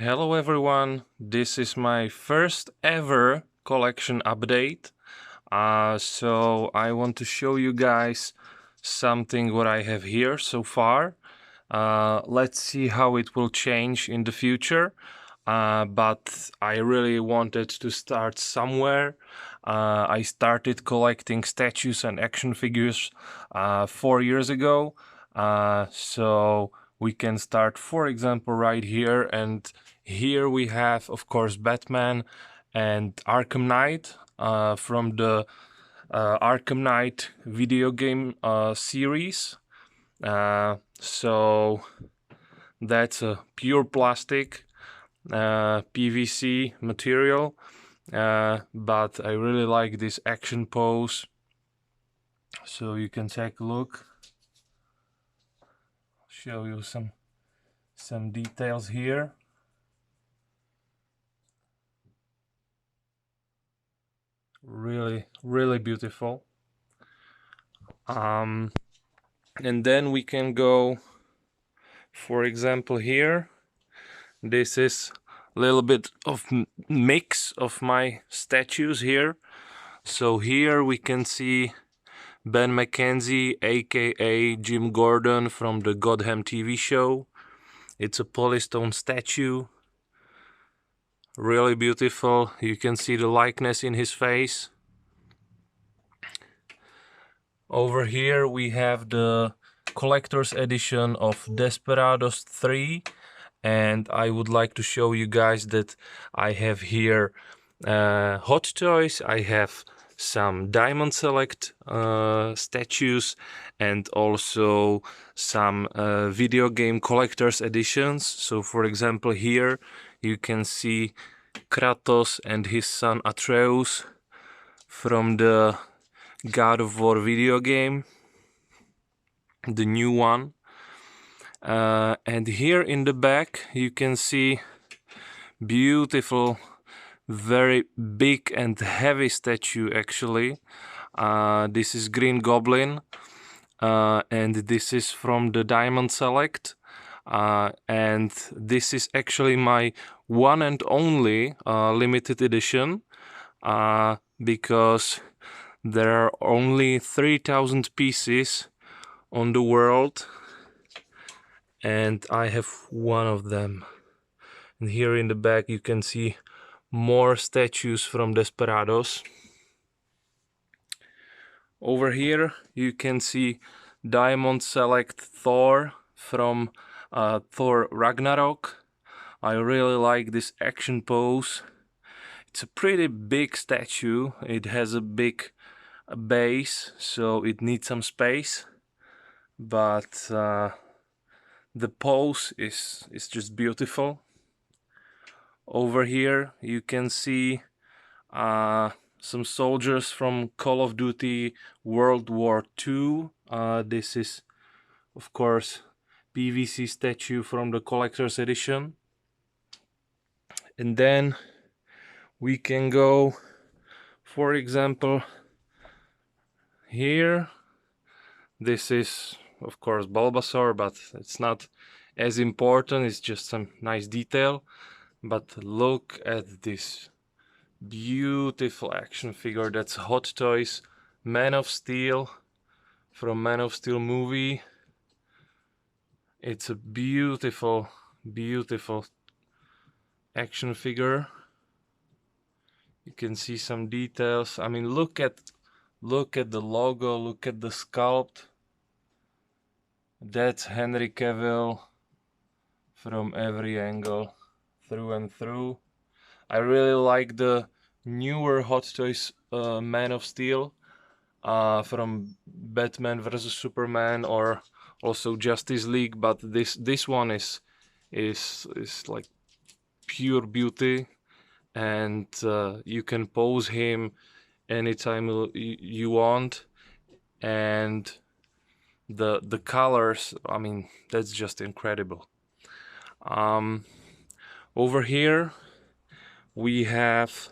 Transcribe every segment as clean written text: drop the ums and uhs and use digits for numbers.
Hello everyone, this is my first ever collection update. So I want to show you guys something what I have here so far. Let's see how it will change in the future. But I really wanted to start somewhere. I started collecting statues and action figures 4 years ago. So we can start, for example, right here. And here we have, of course, Batman and Arkham Knight from the Arkham Knight video game series. So that's a pure plastic PVC material, but I really like this action pose. So you can take a look. I'll show you some details here. Really beautiful. And then we can go, for example, here. This is a little bit of mix of my statues here. So here we can see Ben McKenzie, aka Jim Gordon from the Gotham TV show. It's a polystone statue. Really beautiful. You can see the likeness in his face. Over here we have the collector's edition of Desperados 3, and I would like to show you guys that I have here Hot Toys. I have some Diamond Select statues and also some video game collector's editions. So for example, here you can see Kratos and his son Atreus from the God of War video game, the new one. And here in the back you can see beautiful, very big and heavy statue actually. This is Green Goblin, and this is from the Diamond Select, and this is actually my one and only limited edition, because there are only 3,000 pieces on the world, and I have one of them. And here in the back you can see more statues from Desperados. Over here you can see Diamond Select Thor from Thor Ragnarok. I really like this action pose. It's a pretty big statue. It has a big base, so it needs some space, but the pose is just beautiful. Over here you can see some soldiers from Call of Duty World War II. This is, of course, PVC statue from the collector's edition. And then we can go, for example, here. This is, of course, Bulbasaur, but it's not as important. It's just some nice detail. But look at this beautiful action figure. That's Hot Toys Man of Steel from Man of Steel movie. It's a beautiful action figure. You can see some details. I mean, look at the logo, look at the sculpt. That's Henry Cavill from every angle, through and through. I really like the newer Hot Toys Man of Steel from Batman vs Superman, or also Justice League, but this one is like pure beauty, and you can pose him anytime you want, and the colors, I mean, that's just incredible. Over here we have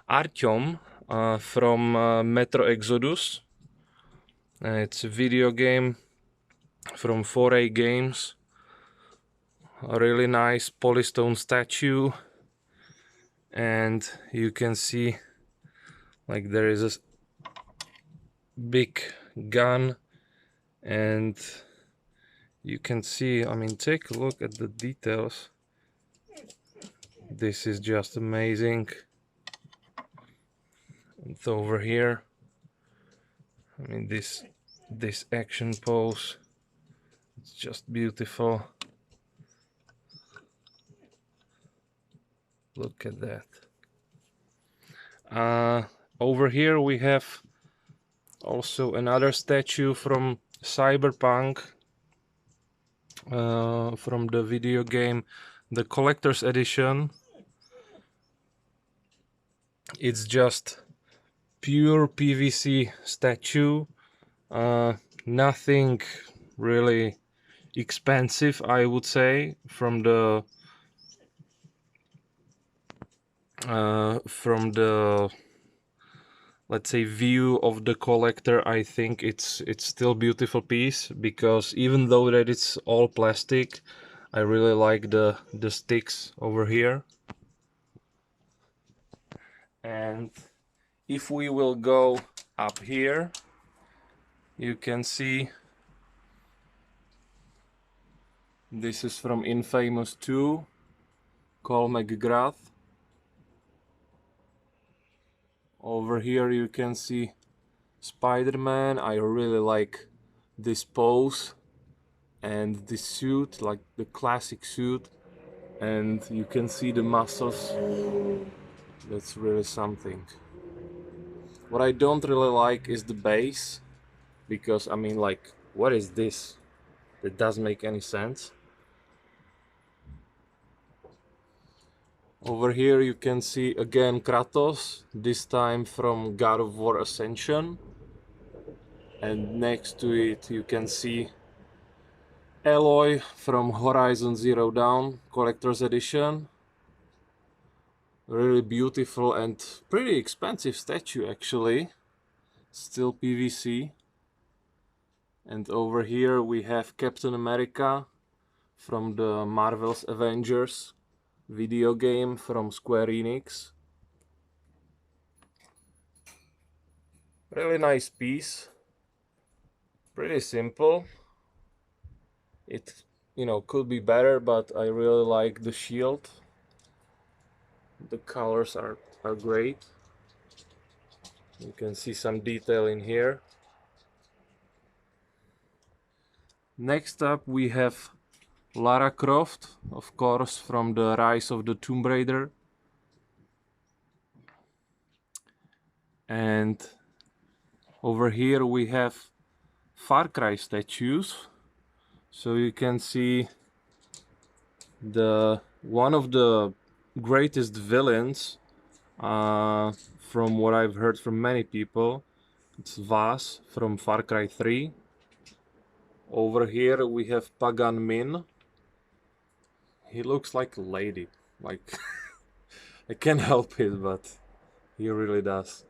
Artyom from Metro Exodus. It's a video game from 4A Games. A really nice polystone statue, and you can see like there is a big gun, and you can see, I mean, take a look at the details. This is just amazing. And over here, I mean, this action pose, it's just beautiful. Look at that. Over here we have also another statue from Cyberpunk, from the video game, the collector's edition. It's just pure PVC statue, nothing really expensive, I would say, from the let's say view of the collector. I think it's still beautiful piece, because even though that it's all plastic, I really like the sticks over here. And if we will go up here, you can see this is from Infamous 2, Cole McGrath. Over here you can see Spider-Man. I really like this pose and this suit, like the classic suit, and you can see the muscles. That's really something. What I don't really like is the base, because I mean, like, what is this? That doesn't make any sense. Over here you can see again Kratos, this time from God of War Ascension, and next to it you can see Aloy from Horizon Zero Dawn Collector's Edition. Really beautiful and pretty expensive statue, actually. Still PVC. And over here we have Captain America from the Marvel's Avengers video game from Square Enix. Really nice piece. Pretty simple. It, you know, could be better, but I really like the shield. The colors are great. You can see some detail in here. Next up we have Lara Croft, of course, from the Rise of the Tomb Raider. And over here we have Far Cry statues. So you can see one of the greatest villains, from what I've heard from many people. It's Vaz from Far Cry 3. Over here we have Pagan Min. He looks like a lady, like I can't help it, but he really does.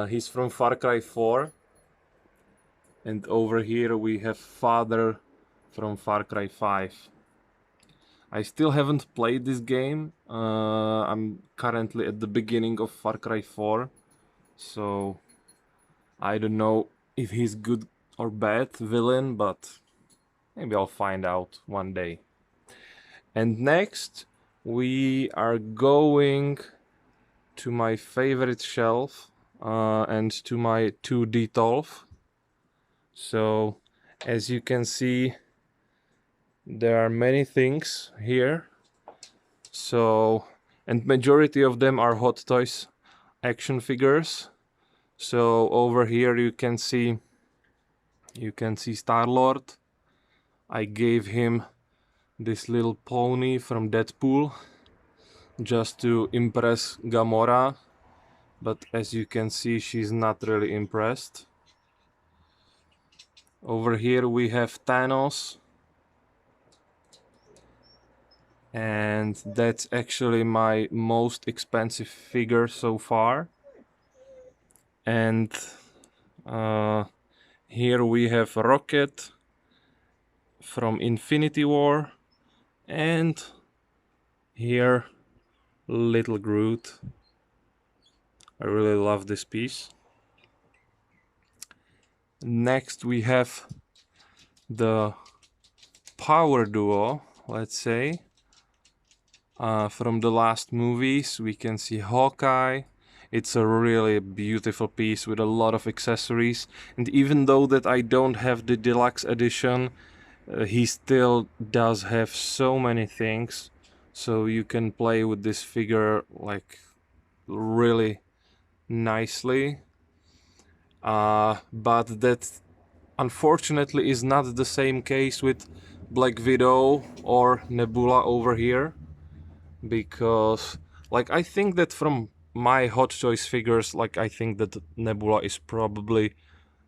He's from Far Cry 4. And over here we have Father from Far Cry 5. I still haven't played this game. I'm currently at the beginning of Far Cry 4. So I don't know if he's good or bad villain, but maybe I'll find out one day. And next we are going to my favorite shelf, and to my 2D Tolf. So as you can see, there are many things here. So, and majority of them are Hot Toys action figures. So over here you can see Star-Lord. I gave him this little pony from Deadpool just to impress Gamora, but as you can see, she's not really impressed. Over here we have Thanos, and that's actually my most expensive figure so far. And here we have Rocket from Infinity War, And here, little Groot. I really love this piece. Next we have the power duo, let's say. From the last movies, we can see Hawkeye. It's a really beautiful piece with a lot of accessories. And even though that I don't have the deluxe edition, he still does have so many things. So you can play with this figure like really nicely. But that unfortunately is not the same case with Black Widow or Nebula over here, because like I think that from my Hot Choice figures, like I think that Nebula is probably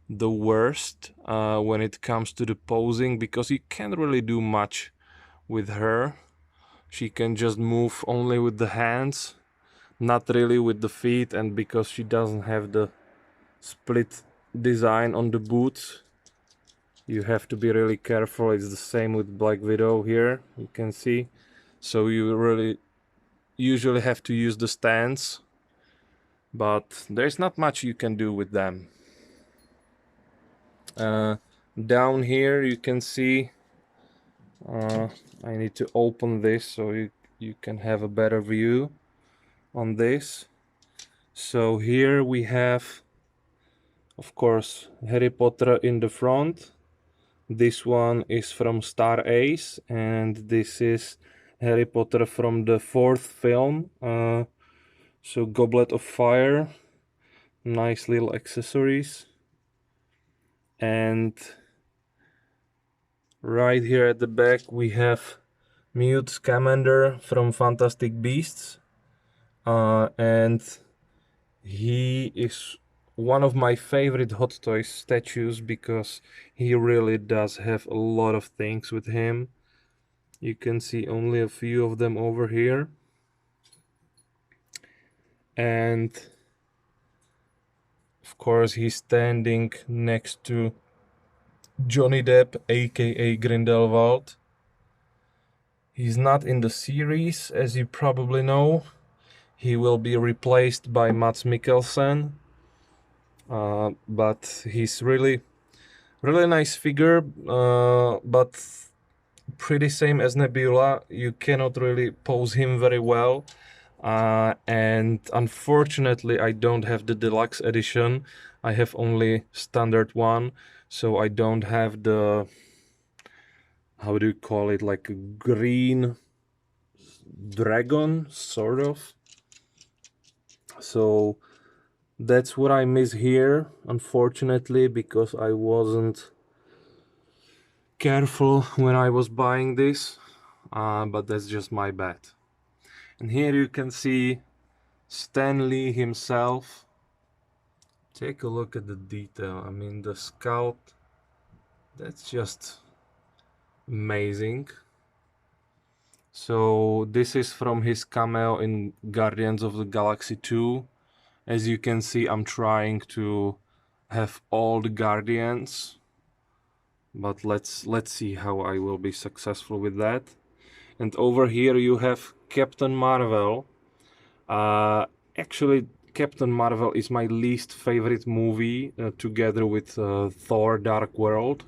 the worst when it comes to the posing, because you can't really do much with her. She can just move only with the hands, not really with the feet, and because she doesn't have the split design on the boots, you have to be really careful. It's the same with Black Widow here, you can see. So you really usually have to use the stands, but there's not much you can do with them. Down here you can see, I need to open this so you can have a better view on this. So here we have, of course, Harry Potter in the front. This one is from Star Ace, and this is Harry Potter from the fourth film. So Goblet of Fire, nice little accessories. And right here at the back we have Mute Scamander from Fantastic Beasts. And he is one of my favorite Hot Toys statues because he really does have a lot of things with him. You can see only a few of them over here. And of course he's standing next to Johnny Depp, aka Grindelwald. He's not in the series, as you probably know. He will be replaced by Mads Mikkelsen. But he's really nice figure, but pretty same as Nebula. You cannot really pose him very well. And unfortunately I don't have the deluxe edition. I have only standard one, so I don't have the, how do you call it, like a green dragon, sort of. So that's what I miss here, unfortunately, because I wasn't careful when I was buying this, but that's just my bad. And here you can see Stan Lee himself. Take a look at the detail. I mean, the sculpt, that's just amazing. So this is from his cameo in Guardians of the Galaxy 2. As you can see, I'm trying to have all the Guardians, but let's see how I will be successful with that. And over here you have Captain Marvel. Actually, Captain Marvel is my least favorite movie, together with Thor Dark World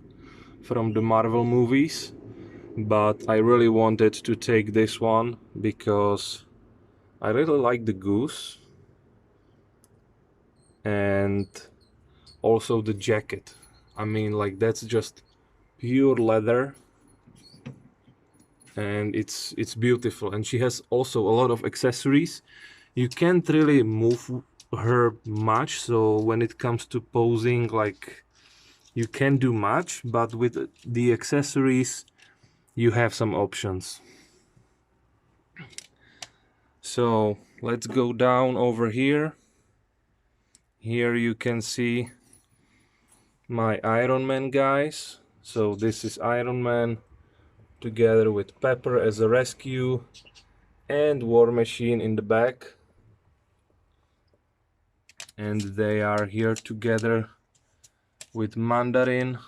from the Marvel movies. But I really wanted to take this one because I really like the goose and also the jacket. I mean, like, that's just pure leather and it's beautiful. And she has also a lot of accessories. You can't really move her much, so when it comes to posing, like, you can't do much, but with the accessories you have some options. So let's go down over here. Here you can see my Iron Man guys. So this is Iron Man together with Pepper as a rescue and War Machine in the back. And they are here together with Mandarin.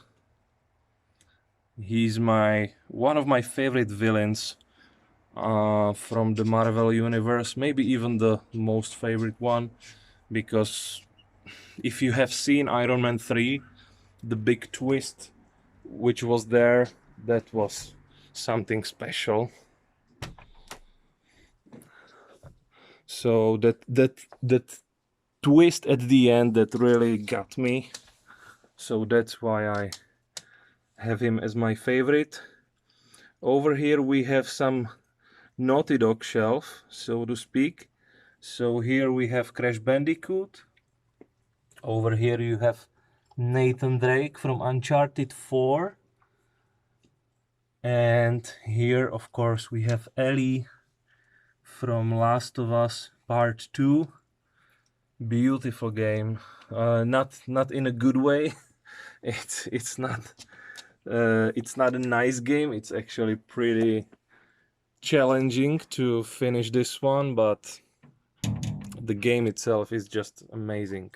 He's one of my favorite villains from the Marvel universe, maybe even the most favorite one, because if you have seen Iron Man 3, the big twist which was there, that was something special. So that twist at the end, that really got me. So that's why I have him as my favorite. Over here we have some Naughty Dog shelf, so to speak. So here we have Crash Bandicoot. Over here you have Nathan Drake from Uncharted 4. And here, of course, we have Ellie from Last of Us Part 2. Beautiful game. Not in a good way. It's not a nice game. It's actually pretty challenging to finish this one, but the game itself is just amazing.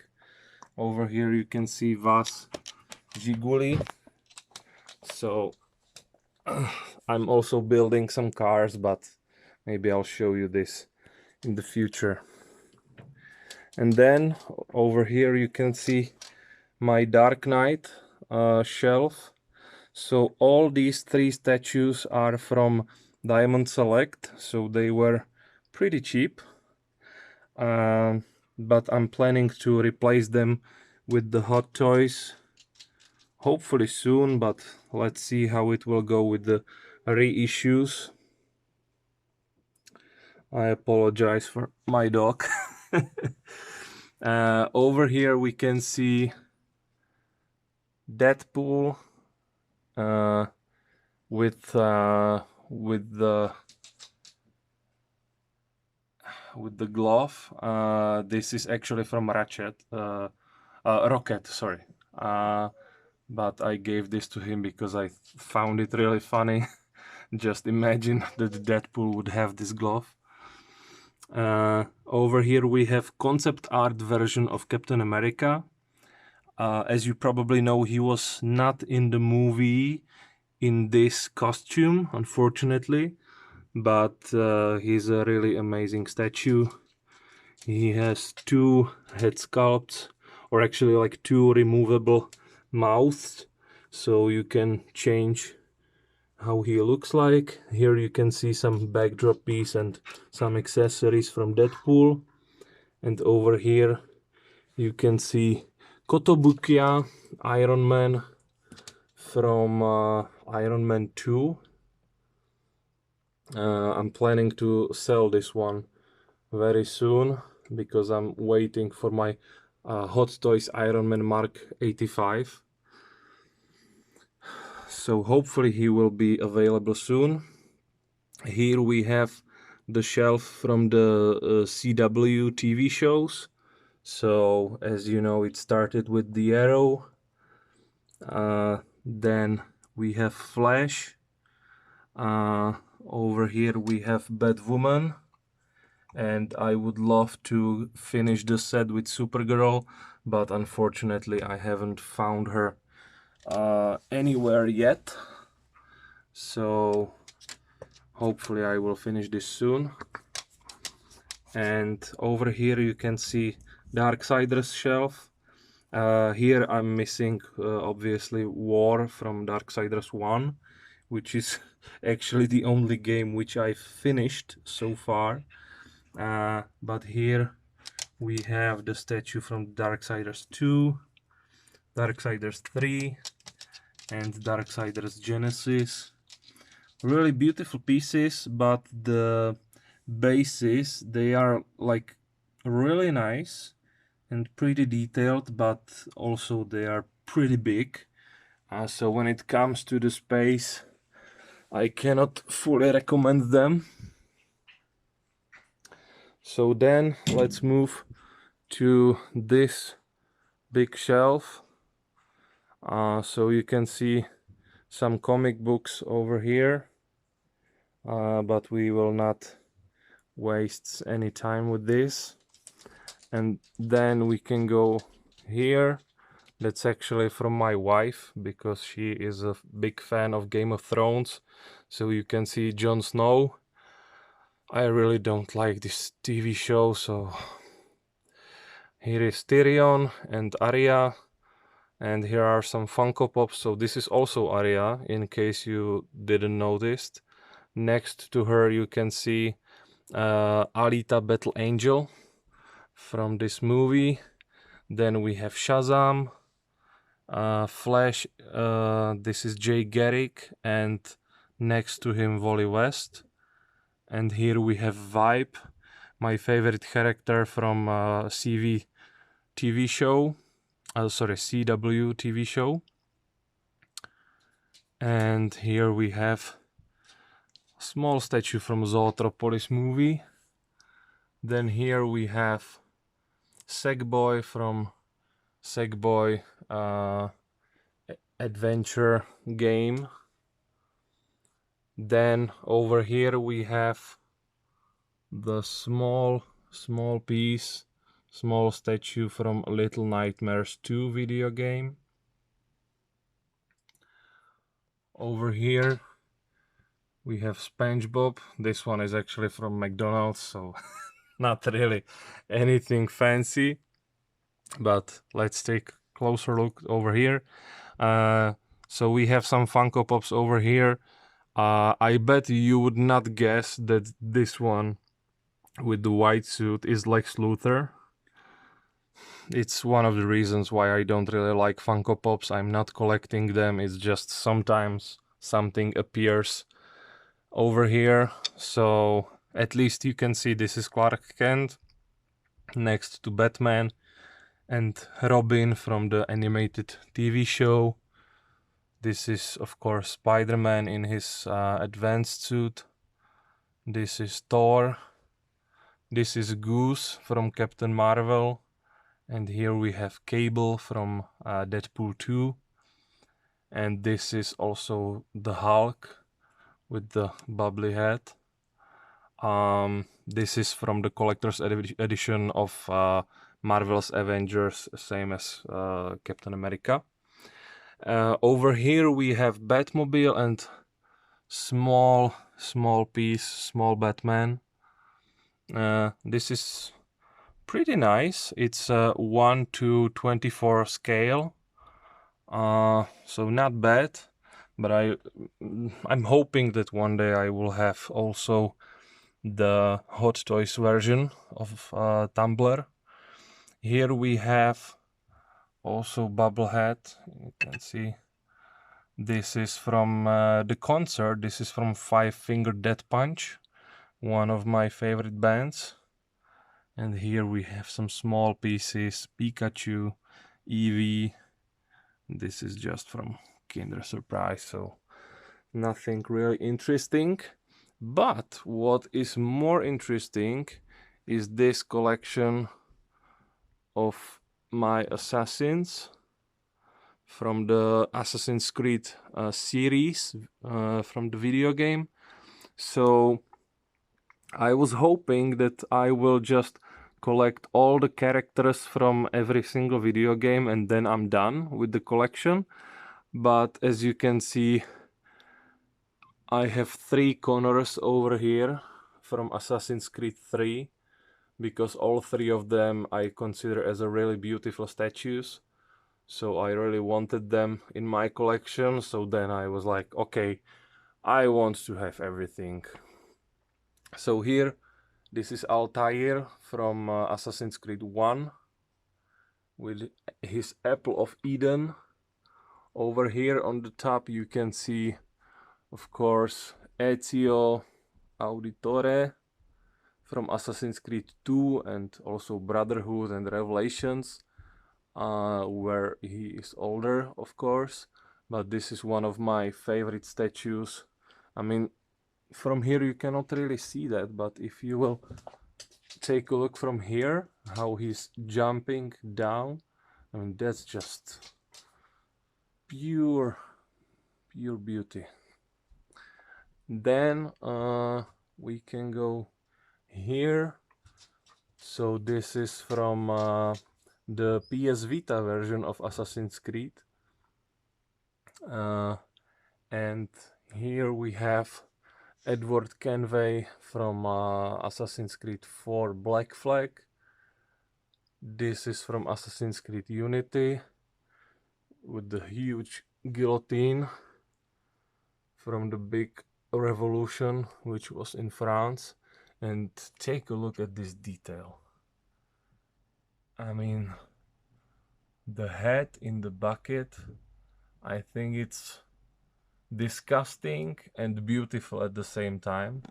Over here you can see Vas Giguli. So I'm also building some cars, but maybe I'll show you this in the future. And then over here you can see my Dark Knight shelf. So all these three statues are from Diamond Select, so they were pretty cheap. But I'm planning to replace them with the Hot Toys hopefully soon, but let's see how it will go with the reissues. I apologize for my dog. Over here we can see Deadpool with the glove. This is actually from Rocket, sorry. But I gave this to him because I found it really funny. Just imagine that Deadpool would have this glove. Over here we have concept art version of Captain America. As you probably know, he was not in the movie in this costume, unfortunately, but he's a really amazing statue. He has two head sculpts, or actually like two removable mouths, so you can change how he looks like. Here you can see some backdrop piece and some accessories from Deadpool. And over here you can see Kotobukiya Iron Man from Iron Man 2. I'm planning to sell this one very soon because I'm waiting for my Hot Toys Iron Man Mark 85. So hopefully he will be available soon. Here we have the shelf from the CW TV shows. So as you know, it started with the Arrow. Then we have Flash. Over here we have Batwoman. And I would love to finish the set with Supergirl, but unfortunately I haven't found her anywhere yet. So hopefully I will finish this soon. And over here you can see Darksiders shelf. Here I'm missing obviously War from Darksiders 1, which is actually the only game which I've finished so far. But here we have the statue from Darksiders 2, Darksiders 3, and Darksiders Genesis. Really beautiful pieces, but the bases, they are like really nice and pretty detailed, but also they are pretty big. So when it comes to the space, I cannot fully recommend them. So then let's move to this big shelf. So you can see some comic books over here, but we will not waste any time with this. And then we can go here. That's actually from my wife because she is a big fan of Game of Thrones. So you can see Jon Snow. I really don't like this TV show, so here is Tyrion and Arya, and here are some Funko Pops. So this is also Arya, in case you didn't notice. Next to her you can see Alita Battle Angel from this movie. Then we have Shazam, Flash, this is Jay Garrick, and next to him Wally West. And here we have Vibe, my favorite character from CV TV show, CW TV show. And here we have a small statue from Zootropolis movie. Then here we have Sackboy from Sackboy adventure game. Then over here we have the small piece, small statue from Little Nightmares 2 video game. Over here we have SpongeBob. This one is actually from McDonald's, so not really anything fancy. But let's take a closer look over here. So we have some Funko Pops over here. I bet you would not guess that this one with the white suit is Lex Luthor. It's one of the reasons why I don't really like Funko Pops. I'm not collecting them, it's just sometimes something appears over here. So at least you can see this is Clark Kent next to Batman and Robin from the animated TV show. This is of course Spider-Man in his advanced suit. This is Thor. This is Goose from Captain Marvel. And here we have Cable from Deadpool 2. And this is also the Hulk with the bubbly head. This is from the collector's edition of Marvel's Avengers, same as Captain America. Over here we have Batmobile and small piece, small Batman. This is pretty nice. It's 1:24 scale, so not bad. But I'm hoping that one day I will have also the Hot Toys version of Tumblr. Here we have also Bubblehead. You can see this is from the concert. This is from Five Finger Death Punch, one of my favorite bands. And here we have some small pieces, Pikachu, Eevee. This is just from Kinder Surprise, so nothing really interesting. But what is more interesting is this collection of my assassins from the Assassin's Creed series from the video game. So I was hoping that I will just collect all the characters from every single video game and then I'm done with the collection. But as you can see, I have 3 Connors over here from Assassin's Creed 3, because all 3 of them I consider as a really beautiful statues. So I really wanted them in my collection, so then I was like, okay, I want to have everything. So here, this is Altair from Assassin's Creed 1 with his Apple of Eden. Over here on the top you can see, of course, Ezio Auditore from Assassin's Creed 2 and also Brotherhood and Revelations, where he is older, of course. But this is one of my favorite statues. I mean, from here you cannot really see that, but if you will take a look from here, how he's jumping down, I mean, that's just pure beauty. Then we can go here. So this is from the PS Vita version of Assassin's Creed. And here we have Edward Kenway from Assassin's Creed 4 Black Flag. This is from Assassin's Creed Unity with the huge guillotine from the big revolution which was in France. And take a look at this detail. I mean, the head in the bucket, I think it's disgusting and beautiful at the same time.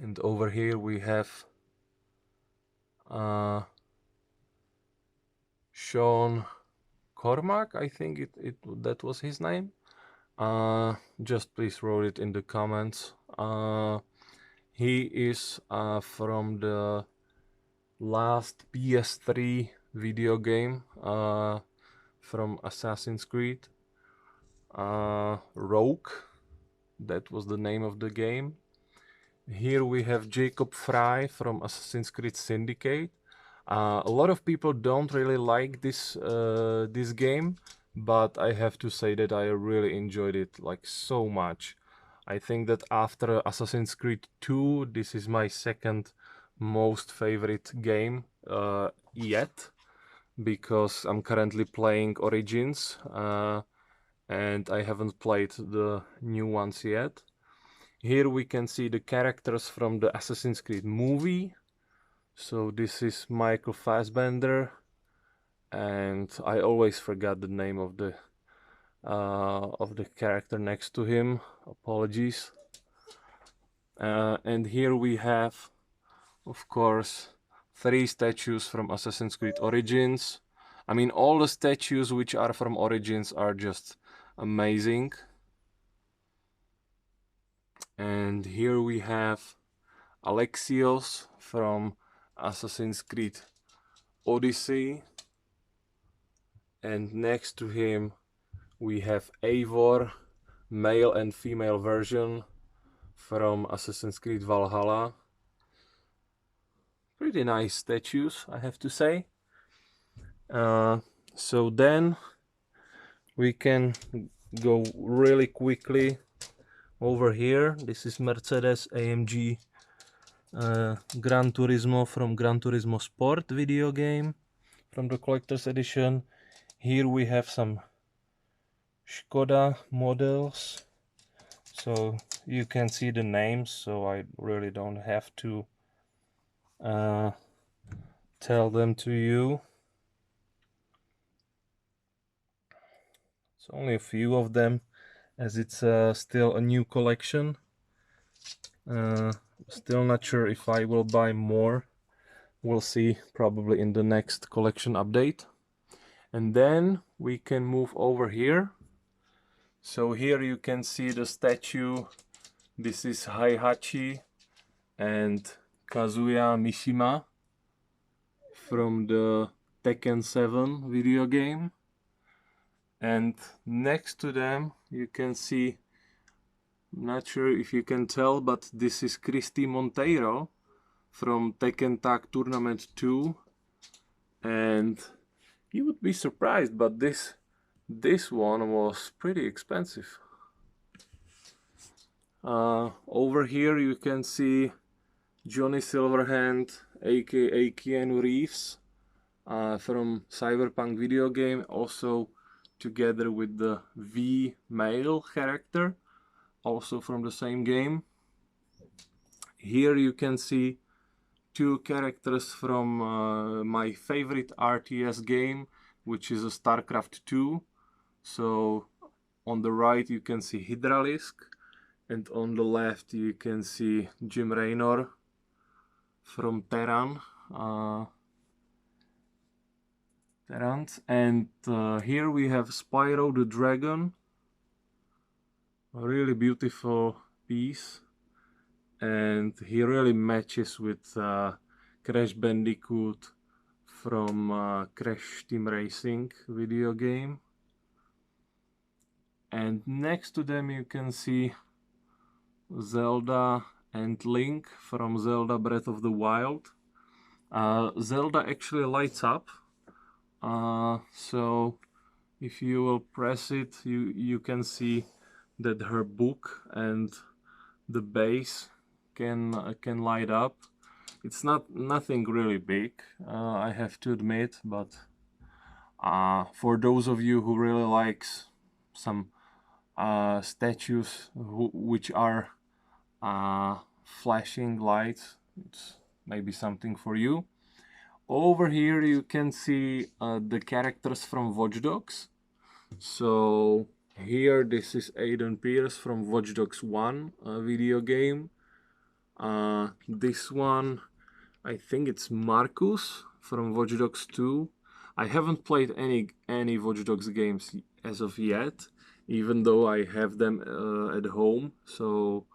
And over here we have Sean Cormac, I think that was his name. Just please write it in the comments. He is from the last PS3 video game from Assassin's Creed. Rogue, that was the name of the game. Here we have Jacob Fry from Assassin's Creed Syndicate. A lot of people don't really like this game, but I have to say that I really enjoyed it like so much. I think that after Assassin's Creed 2, this is my second most favorite game yet, because I'm currently playing Origins and I haven't played the new ones yet. Here we can see the characters from the Assassin's Creed movie. So this is Michael Fassbender, and I always forgot the name of the character next to him. Apologies. And here we have, of course, 3 statues from Assassin's Creed Origins. I mean, all the statues which are from Origins are just amazing. And here we have Alexios from Assassin's Creed Odyssey, and next to him we have Eivor, male and female version from Assassin's Creed Valhalla. Pretty nice statues, I have to say. So then we can go really quickly over here. This is Mercedes AMG Gran Turismo from Gran Turismo Sport video game from the collector's edition. Here we have some Skoda models, so you can see the names, so I really don't have to tell them to you. It's only a few of them, as it's still a new collection. Still not sure if I will buy more. We'll see probably in the next collection update. And then we can move over here. So here you can see the statue. This is Heihachi and Kazuya Mishima from the Tekken 7 video game. And next to them you can see, I'm not sure if you can tell, but this is Christy Monteiro from Tekken Tag Tournament 2. And you would be surprised, but this one was pretty expensive. Over here you can see Johnny Silverhand, aka Keanu Reeves, from Cyberpunk video game, also together with the V male character, also from the same game. Here you can see 2 characters from my favorite RTS game, which is a StarCraft 2. So on the right you can see Hydralisk, and on the left you can see Jim Raynor from Terran. And here we have Spyro the Dragon, a really beautiful piece, and he really matches with Crash Bandicoot from Crash Team Racing video game. And next to them you can see Zelda and Link from Zelda Breath of the Wild. Zelda actually lights up, so if you will press it, you can see that her book and the base can light up. It's nothing really big, I have to admit, but for those of you who really likes some statues which are flashing lights, it's maybe something for you. Over here you can see the characters from Watch Dogs. So here this is Aiden Pierce from Watch Dogs 1 video game. This one, I think it's Marcus from Watch Dogs 2. I haven't played any Watch Dogs games as of yet, even though I have them at home, so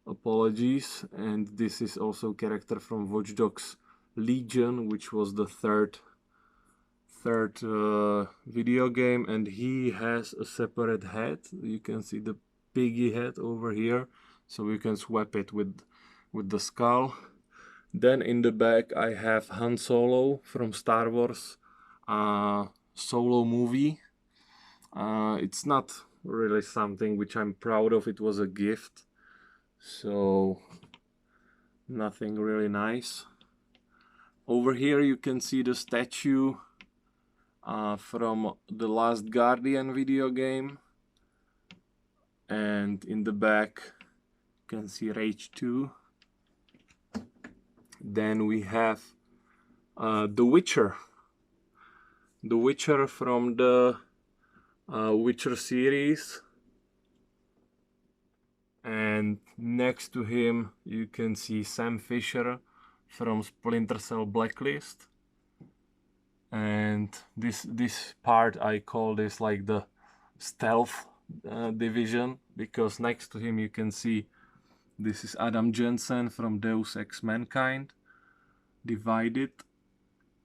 apologies. And this is also character from Watch Dogs Legion, which was the third video game, and he has a separate head. You can see the piggy head over here, so you can swap it with the skull. Then in the back I have Han Solo from Star Wars Solo movie. It's not really something which I'm proud of, it was a gift, so nothing really nice. Over here you can see the statue from the Last Guardian video game, and in the back you can see Rage 2. Then we have The Witcher from the Witcher series, and next to him you can see Sam Fisher from Splinter Cell Blacklist. And this part I call this like the stealth division, because next to him you can see this is Adam Jensen from Deus Ex Mankind Divided,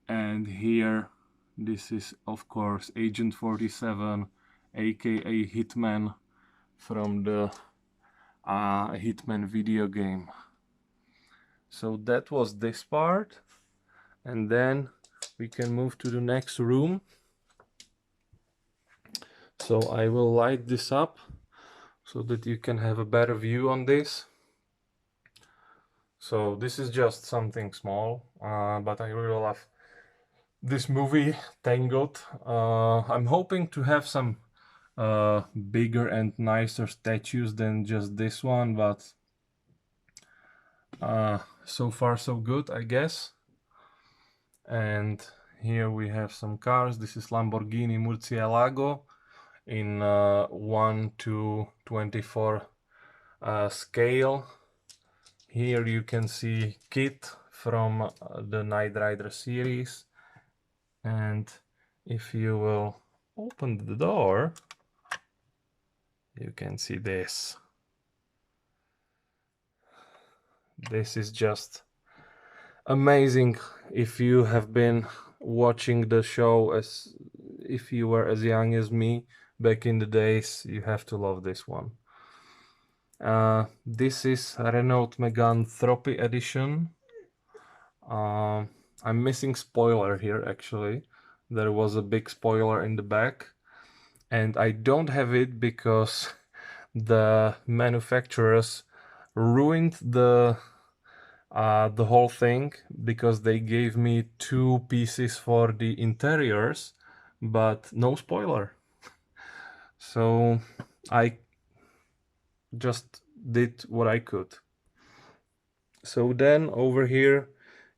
and here this is of course Agent 47 aka Hitman from the Hitman video game. So that was this part, and then we can move to the next room. So I will light this up so that you can have a better view on this. So this is just something small, but I really love this movie, Tangled. I'm hoping to have some bigger and nicer statues than just this one, but so far so good, I guess. And here we have some cars. This is Lamborghini Murcielago in 1:24 scale. Here you can see Kit from the Knight Rider series, and if you will open the door you can see this. This is just amazing. If you have been watching the show as if you were as young as me back in the days, you have to love this one. This is Renault Megane Trophy edition. I'm missing spoiler here actually. There was a big spoiler in the back, and I don't have it because the manufacturers ruined the whole thing, because they gave me 2 pieces for the interiors but no spoiler. So I just did what I could. So then over here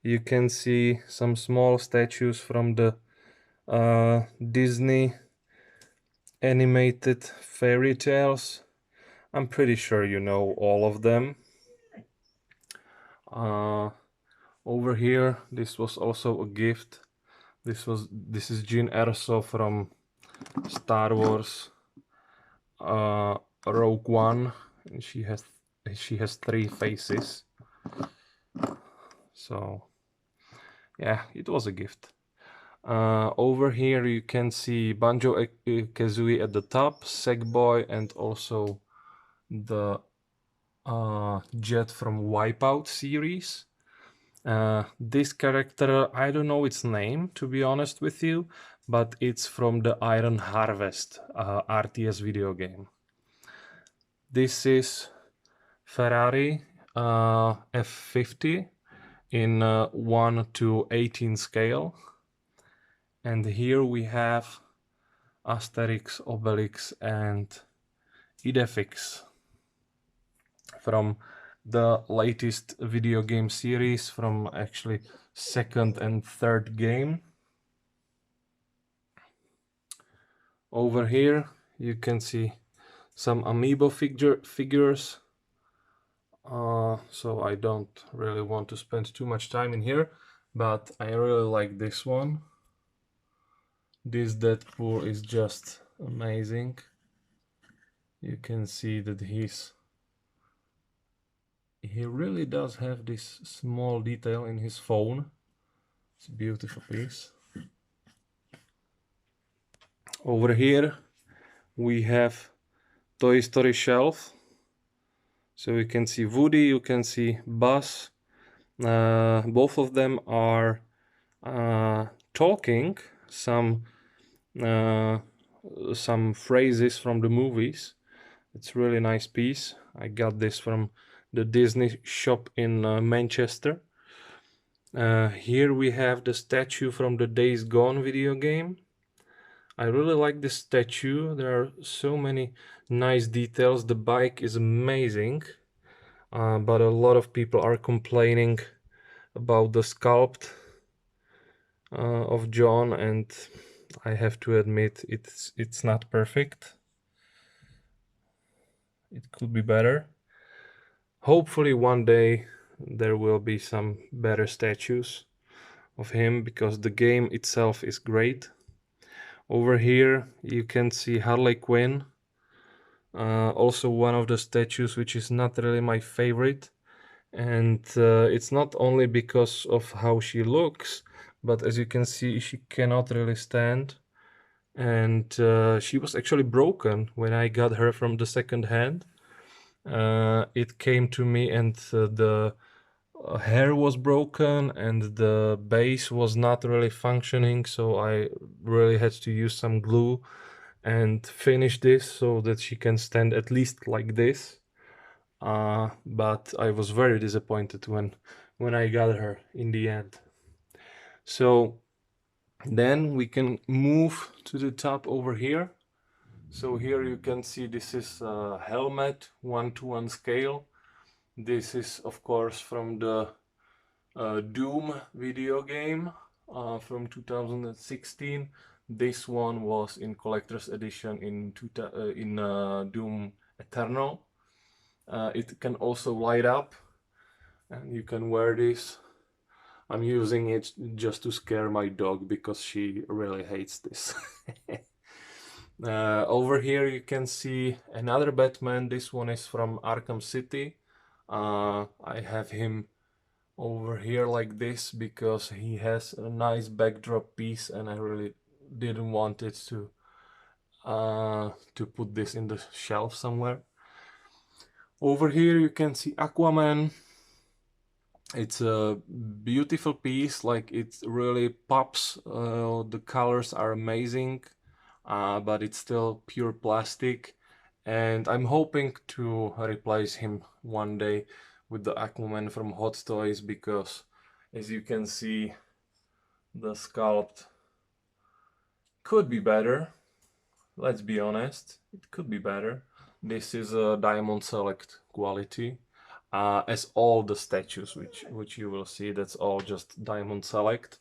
you can see some small statues from the Disney animated fairy tales. I'm pretty sure you know all of them. Over here, this was also a gift. This is Jyn Erso from Star Wars Rogue One. And she has 3 faces. So yeah, it was a gift. Over here you can see Banjo-Kazooie at the top, Sackboy, and also the Jet from Wipeout series. This character, I don't know its name to be honest with you, but it's from the Iron Harvest RTS video game. This is Ferrari F50 in 1:18 scale. And here we have Asterix, Obelix and Idefix from the latest video game series, from actually second and third game. Over here you can see some amiibo figures. So I don't really want to spend too much time in here, but I really like this one. This Deadpool is just amazing. You can see that he really does have this small detail in his phone. It's a beautiful piece. Over here we have Toy Story shelf. So you can see Woody, you can see Buzz. Both of them are talking some phrases from the movies. It's a really nice piece. I got this from the Disney shop in Manchester. Here we have the statue from the Days Gone video game. I really like this statue. There are so many nice details. The bike is amazing, but a lot of people are complaining about the sculpt of John, and I have to admit it's not perfect. It could be better. Hopefully one day there will be some better statues of him, because the game itself is great. Over here you can see Harley Quinn, also one of the statues which is not really my favorite, and it's not only because of how she looks, but as you can see she cannot really stand, and she was actually broken when I got her from the second hand. It came to me and the hair was broken and the base was not really functioning, so I really had to use some glue and finish this so that she can stand at least like this. But I was very disappointed when I got her in the end. So then we can move to the top over here. So here you can see this is a helmet, 1:1 scale. This is of course from the Doom video game from 2016. This one was in collector's edition in Doom Eternal. It can also light up and you can wear this. I'm using it just to scare my dog because she really hates this. Over here you can see another Batman. This one is from Arkham City. I have him over here like this because he has a nice backdrop piece and I really didn't want it to put this in the shelf somewhere. Over here you can see Aquaman. It's a beautiful piece, like it really pops. The colors are amazing, but it's still pure plastic, and I'm hoping to replace him one day with the Aquaman from Hot Toys, because as you can see the sculpt could be better. Let's be honest, it could be better. This is a Diamond Select quality, as all the statues which you will see, that's all just Diamond Select.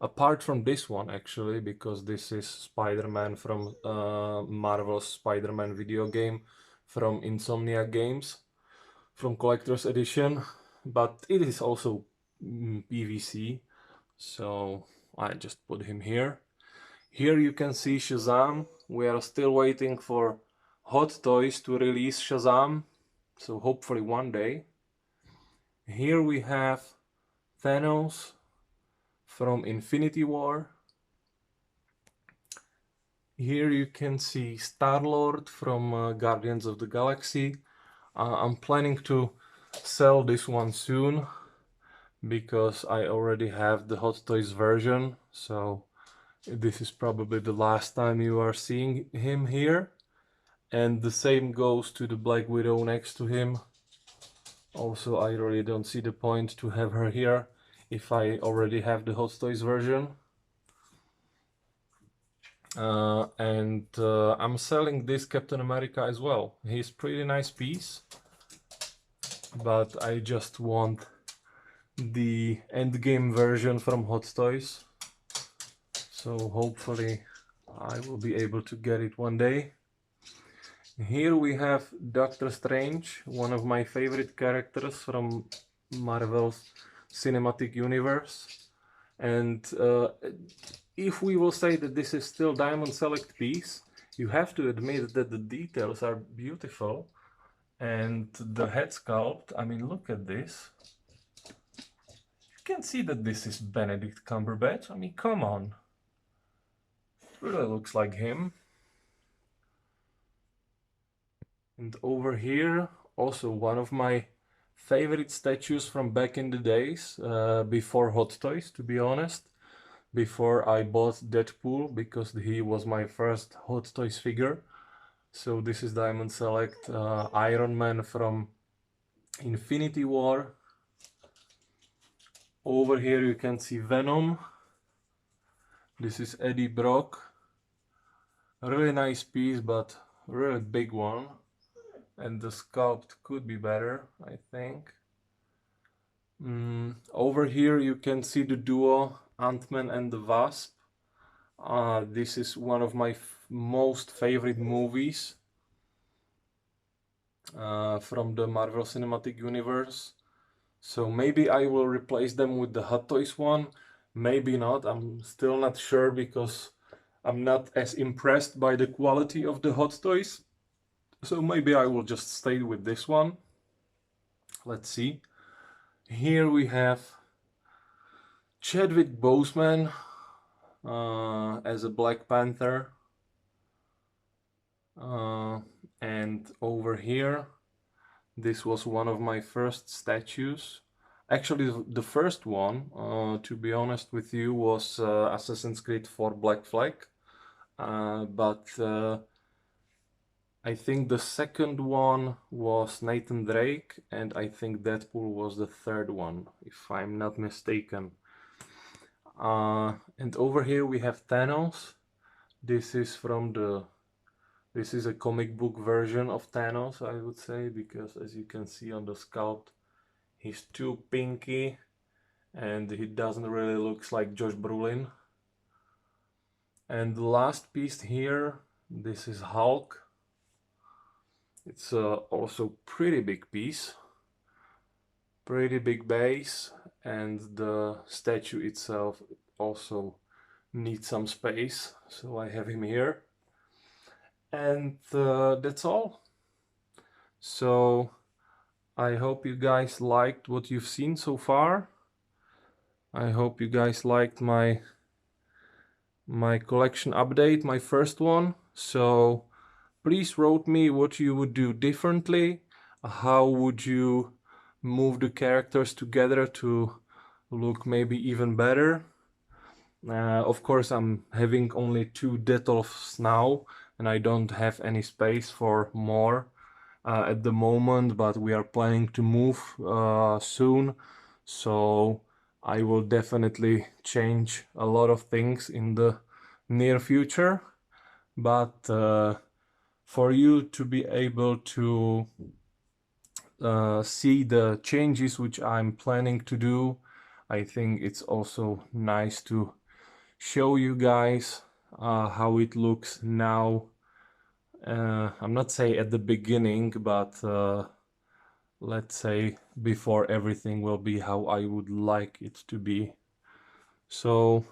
Apart from this one actually, because this is Spider-Man from Marvel's Spider-Man video game from Insomniac Games, from Collector's Edition, but it is also PVC, so I just put him here. Here you can see Shazam. We are still waiting for Hot Toys to release Shazam, so hopefully one day. Here we have Thanos from Infinity War. Here you can see Star-Lord from Guardians of the Galaxy. I'm planning to sell this one soon because I already have the Hot Toys version, so this is probably the last time you are seeing him here. And the same goes to the Black Widow next to him. Also, I really don't see the point to have her here if I already have the Hot Toys version. I'm selling this Captain America as well. He's pretty nice piece, but I just want the endgame version from Hot Toys. So hopefully I will be able to get it one day. Here we have Doctor Strange, one of my favorite characters from Marvel's cinematic universe. And if we will say that this is still Diamond Select piece, you have to admit that the details are beautiful. And the head sculpt, I mean, look at this. You can see that this is Benedict Cumberbatch. I mean, come on. Really looks like him. And over here, also one of my favorite statues from back in the days, before Hot Toys, to be honest. Before I bought Deadpool, because he was my first Hot Toys figure. So this is Diamond Select Iron Man from Infinity War. Over here you can see Venom. This is Eddie Brock. A really nice piece, but really big one. And the sculpt could be better, I think. Over here you can see the duo Ant-Man and the Wasp. This is one of my most favorite movies from the Marvel Cinematic Universe. So maybe I will replace them with the Hot Toys one. Maybe not. I'm still not sure because I'm not as impressed by the quality of the Hot Toys. So maybe I will just stay with this one. Let's see. Here we have Chadwick Boseman as a Black Panther. And over here, this was one of my first statues. Actually, the first one, to be honest with you, was Assassin's Creed 4 Black Flag. But I think the second one was Nathan Drake, and I think Deadpool was the third one, if I'm not mistaken. And over here we have Thanos. This is a comic book version of Thanos, I would say, because as you can see on the sculpt, he's too pinky and he doesn't really look like Josh Brolin. And the last piece here, this is Hulk. It's also pretty big piece, pretty big base, and the statue itself also needs some space, so I have him here. And that's all. So I hope you guys liked what you've seen so far. I hope you guys liked my collection update, my first one. So please wrote me what you would do differently. How would you move the characters together to look maybe even better? Of course, I'm having only 2 Detolfs now, and I don't have any space for more at the moment, but we are planning to move soon, so I will definitely change a lot of things in the near future. But for you to be able to see the changes which I'm planning to do, I think it's also nice to show you guys how it looks now. I'm not saying at the beginning, but let's say before everything will be how I would like it to be. So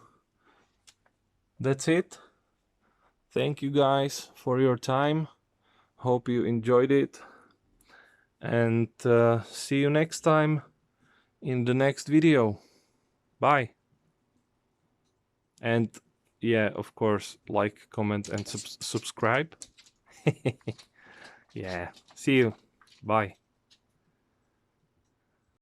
that's it. Thank you guys for your time. Hope you enjoyed it, and see you next time in the next video. Bye. And yeah, of course, like, comment, and subscribe. Yeah, see you. Bye.